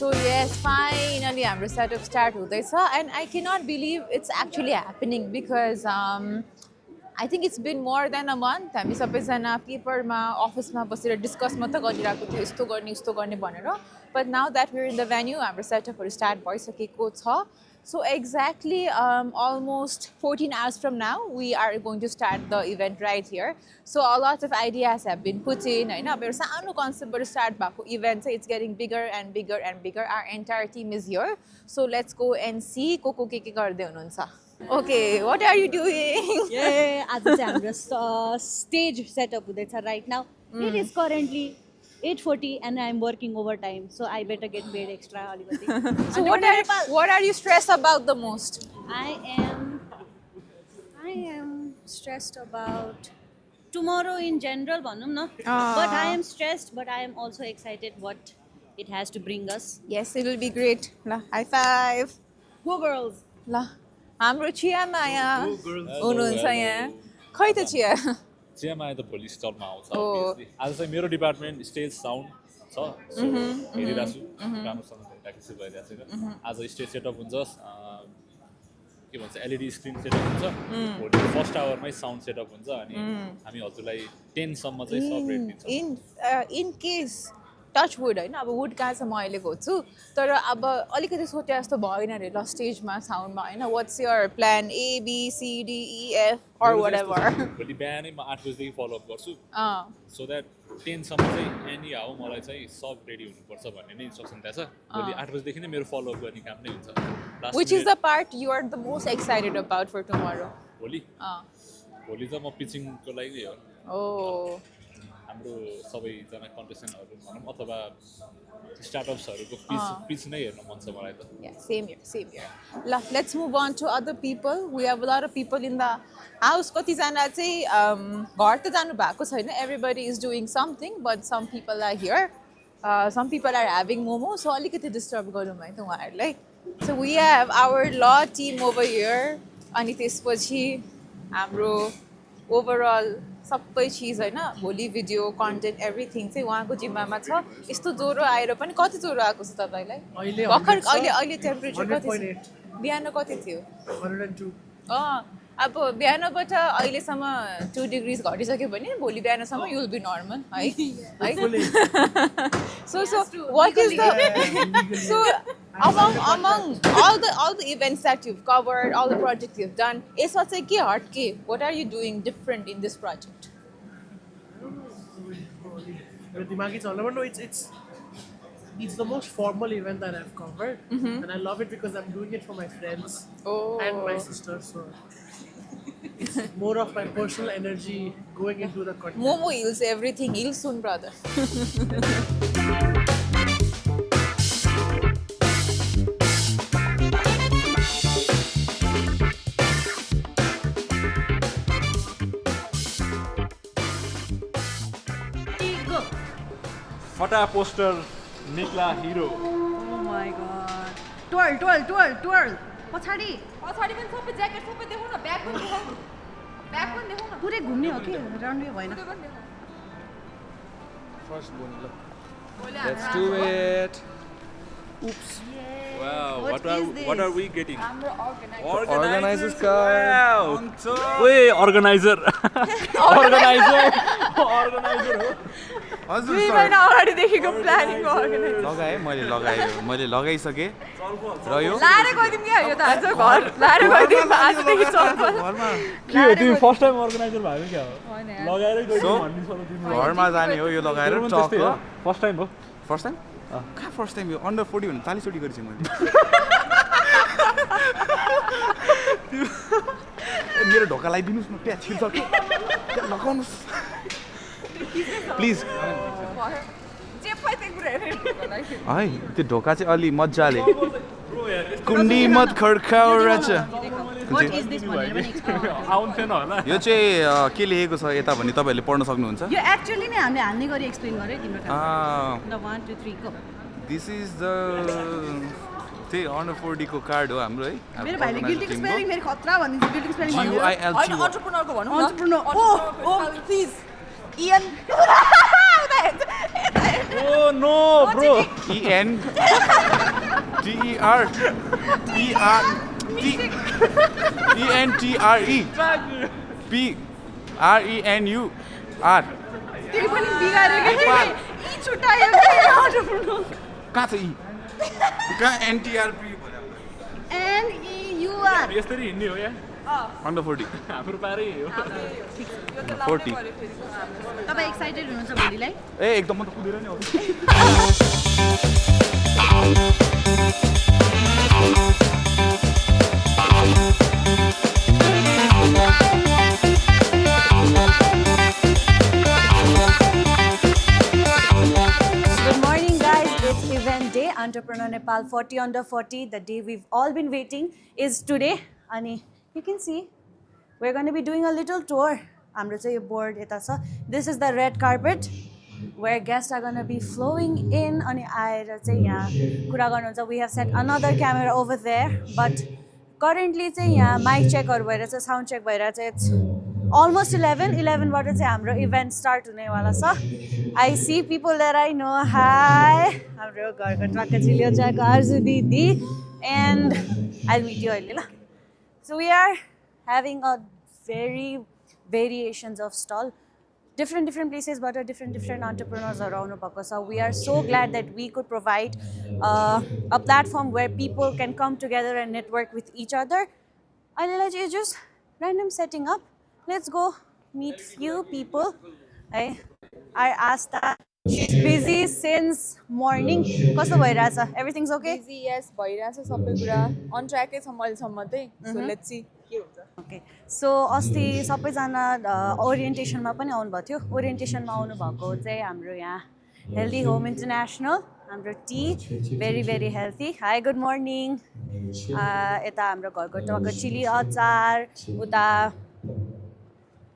So yes, finally हाम्रो setup start हुँदैछ and I cannot believe it's actually happening because I think it's been more than a month. हामी सबैजना पेपरमा अफिसमा बसेर डिस्कस मात्र गरिरहेको थियो यस्तो गर्ने उस्तो गर्ने भनेर. But now that we're in the venue, हाम्रो सेटअपहरू स्टार्ट भइसकेको छ. So exactly almost 14 hours from now, we are going to start the event right here. So a lot of ideas have been put in. होइन अब एउटा सानो कन्सेप्टबाट start भएको event चाहिँ it's getting bigger and bigger and bigger. Our entire team is here. So let's go and see को के गर्दै हुनुहुन्छ. Okay, what are you doing? Yeah, आज चाहिँ हाम्रो stage setup हुँदैछ right now. It is currently 8:40 and I'm working overtime, so I better get paid extra अलिकति. So what are you stressed about the most? I am stressed about tomorrow in general भनौँ न. But I am stressed, but I am also excited what it has to bring us. Yes, it will be great. La, high five. Go girls. La, हाम्रो चिया माया हुनुहुन्छ यहाँ. खै त चिया? चियामाया त भोलि स्टलमा आउँछ obviously. आज चाहिँ मेरो डिपार्टमेन्ट स्टेज साउन्ड छ, सो हेरिरहेको छु राम्रोसँग प्र्याक्टिस भइरहेको छ. आज स्टेज सेटअप हुन्छ, के भन्छ एलइडी स्क्रिन सेटअप हुन्छ, भोलि फर्स्ट आवरमै साउन्ड सेटअप हुन्छ अनि हामी हजुरलाई 10 सम्म चाहिँ सब रेट दिन्छौँ. इन केस टच वुड होइन अब वुड कहाँ छ म अहिले खोज्छु तर अब अलिकति सोचे जस्तो भएन अरे ल स्टेजमा साउन्डमा होइन. What's your plan ABCDEF or whatever? भोलि बिहानै म 8 बजेदेखि फलोअप गर्छु सो द्याट 10 सम्म चाहिँ एनी हाउ मलाई चाहिँ सब रेडी हुनुपर्छ भन्ने नै इन्स्ट्रक्सन दिएको छ. भोलि 8 बजेदेखि नै मेरो फलोअप गर्ने काम नै हुन्छ. Which is the part you are the most excited about for tomorrow? भोलि त म पिचिङको लागि नै हो. Oh. हाम्रो सबैजना कन्टेस्टेन्टहरू भनौँ अथवा स्टार्टअप्सहरूको पिच नै हेर्न मन छ मलाई त. Yeah, same here. Let's move on to other people. We have a lot of people in the house. कतिजना चाहिँ घर त जानु भएको छैन. Everybody is doing something, but some people are here. Some people are having momo. So अलिकति disturb गरौँ है त उहाँहरूलाई. So we have our law team over here. अनि त्यसपछि हाम्रो ओभरअल सबै चिज होइन भोलि भिडियो कन्टेन्ट एभ्रिथिङ चाहिँ उहाँको जिम्मामा छ. यस्तो ज्वरो आएर पनि कति ज्वरो आएको छ तपाईँलाई? भर्खर अहिले टेम्परेचर कति छ? बिहान कति थियो? 102. अब बिहानबाट अहिलेसम्म 2 डिग्रिज घटिसक्यो भने भोलि बिहानसम्म युल बी नर्मल है. So what is the so among all the events that you've covered, all the projects you've done, यसमा चाहिँ के हट्के? What are you doing different in this project? दिमागी चल्न but no, it's the most formal event that I've covered and I love it because I'm doing it for my friends and my sister, so it's more of my personal energy going into the content. Momo heals everything. Heal soon, brother. फटा poster निक्ला hero. Oh my god. Twirl. पछाडी पनि सबै jacket सबै देखाउँ न. Bag पनि देखाउँ न. पुरै घुम्ने हो कि रनवे भएन. First one, look. Let's do it. Oops. Wow, What what are we getting? Organizers card. Wait, organizer हो. हजुर 2 महिना अगाडिदेखिको प्लानिङ अर्गनाइज लगाएँ मैले लगाइसकेँ र यो लाएर गइदिउँ क्या यो त आज घर लाएर गइदिउँ आजदेखि चौपल घरमा के हो तिमी फर्स्ट टाइम अर्गनाइजर भएको क्या हो? लगाएरै गइदिउँ भन्ने सल्लाह दिनु. घरमा जाने हो यो लगाएर टक्क. फर्स्ट टाइम हो. फर्स्ट टाइम कहाँ फर्स्ट टाइम यो अन्डर 40 भने 40 चोटि गरिसकेँ मैले. मेरो ढोका लगाइदिनुहोस् न त्यहाँ छिर्छ कि त्यहाँ लगाउनुहोस् प्लिज. है त्यो ढोका चाहिँ अलि मजाले कुण्डी मत खड्काउ रहेछ. What is this one? आउँथेन होला. यो चाहिँ के लेखेको छ यता भन्ने तपाईँहरूले पढ्न सक्नुहुन्छ. यो एक्चुअली नै हामीले हाल्ने गरी एक्सप्लेन गरे तिम्रो काम. ल 1 2 3 गो. दिस इज द त्यही अन्डर 40 को कार्ड हो हाम्रो है. मेरो भाइले गिल्टी स्पेलिङ फेरि खतरा भनिन्छ. गिल्टी स्पेलिङ भन्नु. GUILT. एन्टरप्रेन्योरको भनौँ न. एन्टरप्रेन्योर. ओ प्लिज इयन. Oh no! bro. EN TER ENTRE PRENUR त्यही पनि बिगारेको के यी छुट्टायो के कहाँ छ E कहाँ NTR NEUR यसरी हिँड्ने हो यहाँ Under 40 हाम्रो पारै हो 40 तपाईँ एक्साइटेड हुनुहुन्छ भोलिलाई ए एकदम म त कुदेर नि आउँछु Good morning, guys. It's event day, Entrepreneur Nepal 40 under 40. The day we've all been waiting is today. Ani, you can see we're going to be doing a little tour. हाम्रो चाहिँ यो board यता छ. This is the red carpet where guests are going to be flowing in. अनि आएर चाहिँ यहाँ कुरा गर्नुहुन्छ. We have set another camera over there, but currently चाहिँ यहाँ mic checkहरु भएर चाहिँ sound check भएर चाहिँ it's almost 11 बाट चाहिँ हाम्रो event start हुनेवाला छ. I see people that I know. Hi, हाम्रो घरको ट्वाक्क चिल्योचाको आर्जु दिदी, and I'll meet you अहिले ल. So we are having a very variations of stall, different places, but different entrepreneurs around भएको छ. We are so glad that we could provide a platform where people can come together and network with each other. I'll let you just random setting up. Let's go meet few people. I asked that she's busy since morning. कस्तो भइरहेछ? Everything's okay? Busy, yes, भइरहेछ सबै कुरा on track छ मलसम्म चाहिँ. So let's see के हुन्छ. Okay. So अस्ति सबैजना ओरिएन्टेसनमा पनि आउनुभएको थियो. ओरिएन्टेसनमा आउनुभएको चाहिँ हाम्रो यहाँ हेल्दी होम इन्टरनेसनल, हाम्रो T very healthy. Hi, good morning. यता हाम्रो घरको टक्क चिली अचार, उता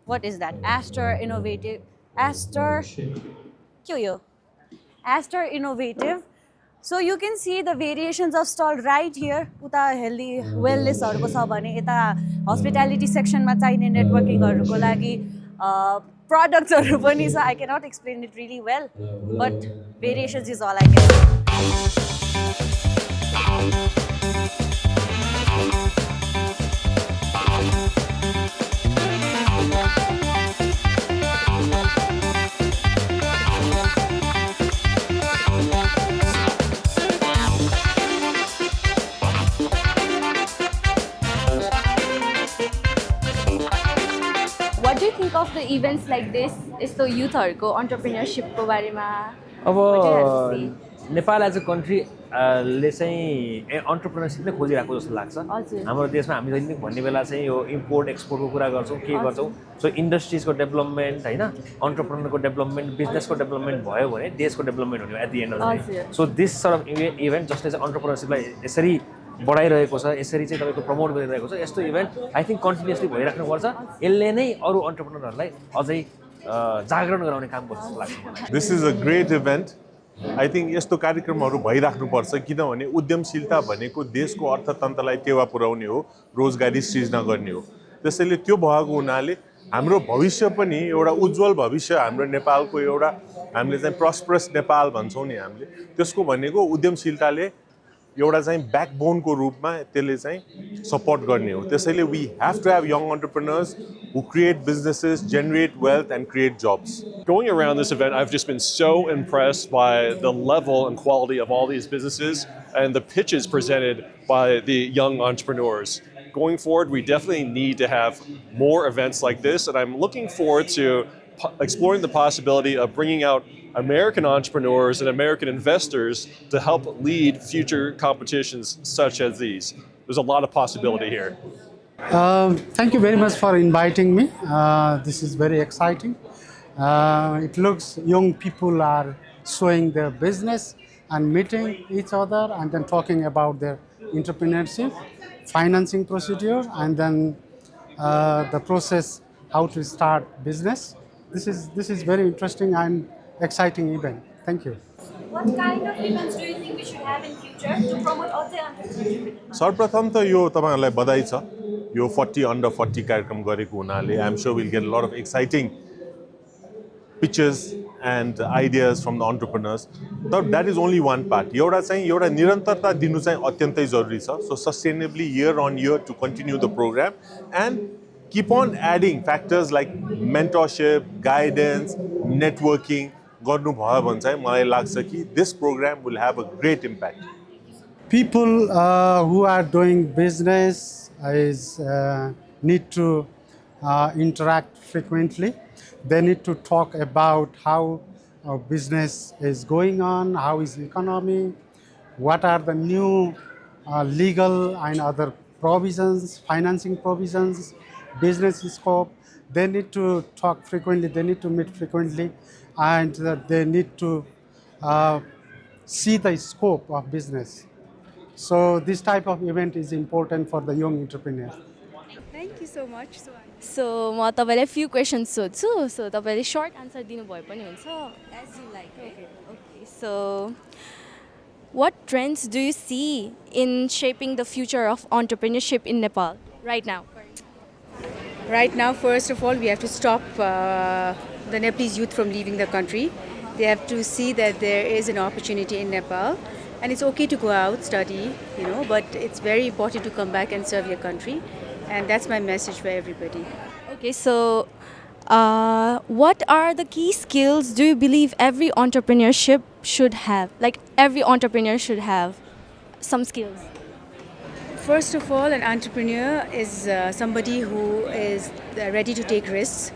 what is that? Aster के हो यो? Aster Innovative. So you can see the variations of stall right here. उता healthy wellnessहरुको छ भने यता hospitality sectionमा चाहिने networkingहरुको लागि productsहरु पनि छ. I cannot explain it really well, but variations is all I can say. What do you think of the events like this? यस्तो युथहरुको एन्टरप्रेन्योरशिपको बारेमा अब What do you have to say? Nepal as a country ले चाहिँ entrepreneurship नै खोजिरहेको जस्तो लाग्छ. हजुर. हाम्रो देशमा हामी जहिले पनि भन्ने बेला चाहिँ यो इम्पोर्ट एक्सपोर्टको कुरा गर्छौँ, के गर्छौँ. सो इन्डस्ट्रिजको डेभलपमेन्ट होइन, एन्टरप्रेन्योरको डेभलपमेन्ट, बिजनेसको डेभलपमेन्ट भयो भने देशको डेभलपमेन्ट हुने at the end of the day. So this sort of event जसले चाहिँ एन्टरप्रेन्योरशिपलाई यसरी बढाइरहेको छ, यसरी चाहिँ तपाईँको प्रमोट गरिरहेको छ, यस्तो इभेन्ट आई थिङ्क कन्टिन्युसली भइराख्नुपर्छ. यसले नै अरू एन्टरप्रेन्योरहरूलाई अझै जागरण गराउने काम गर्छ जस्तो लाग्छ. This is a great event. I think यस्तो कार्यक्रमहरू भइराख्नुपर्छ किनभने उद्यमशीलता भनेको देशको अर्थतन्त्रलाई टेवा पुर्याउने हो, रोजगारी सृजना गर्ने हो. त्यसैले त्यो भएको हुनाले हाम्रो भविष्य पनि एउटा उज्जवल भविष्य, हाम्रो नेपालको एउटा हामीले चाहिँ प्रस्परस नेपाल भन्छौँ नि हामीले, त्यसको भनेको उद्यमशीलताले एउटा चाहिँ ब्याकबोनको रूपमा त्यसले चाहिँ सपोर्ट गर्ने हो. त्यसैले we have to have young entrepreneurs who create businesses, generate wealth and create jobs. Going around this event, I've just been so impressed by the level and quality of all these businesses and the pitches presented by the young entrepreneurs. Going forward, we definitely need to have more events like this, and I'm looking forward to exploring the possibility of bringing out American entrepreneurs and American investors to help lead future competitions such as these. There's a lot of possibility here. Thank you very much for inviting me. This is very exciting. It looks young people are showing their business and meeting each other and then talking about their entrepreneurship, financing procedure, and then the process how to start business. This is very interesting and exciting event. Thank you. What kind of events do you think we should have in future to promote अझै entrepreneurship? सर्वप्रथम त यो तपाईहरुलाई बधाई छ. यो 40 under 40 कार्यक्रम गरेको हुनाले I'm sure we'll get a lot of exciting pitches and ideas from the entrepreneurs. That is only one part. एउटा चाहिँ एउटा निरन्तरता दिनु चाहिँ अत्यन्तै जरुरी छ. So sustainably year on year to continue the program and keep on adding factors like mentorship, guidance, networking गर्नु भयो भने चाहिँ मलाई लाग्छ कि this program will have a great impact. People who are doing business need to interact frequently. They need to talk about how business is going on, how is the economy, what are the new legal and other provisions, financing provisions, business scope. They need to talk frequently, they need to meet frequently, and they need to see the scope of business. So this type of event is important for the young entrepreneur. Thank you so much. So म तपाईँलाई few questions सोध्छु. So तपाईँले short answer दिनुभए पनि हुन्छ. As you like. Okay. So what trends do you see in shaping the future of entrepreneurship in Nepal right now? Right now, first of all, we have to stop the Nepalese youth from leaving the country. They have to see that there is an opportunity in Nepal. And it's okay to go out, study, but it's very important to come back and serve your country. And that's my message for everybody. Okay, so what are the key skills do you believe every entrepreneurship should have? Like every entrepreneur should have some skills. First of all, an entrepreneur is somebody who is ready to take risks.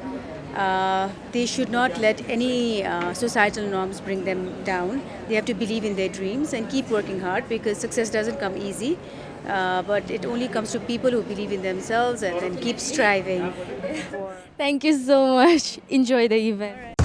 They should not let any societal norms bring them down. They have to believe in their dreams and keep working hard because success doesn't come easy. But it only comes to people who believe in themselves and keep striving. Thank you so much. Enjoy the event.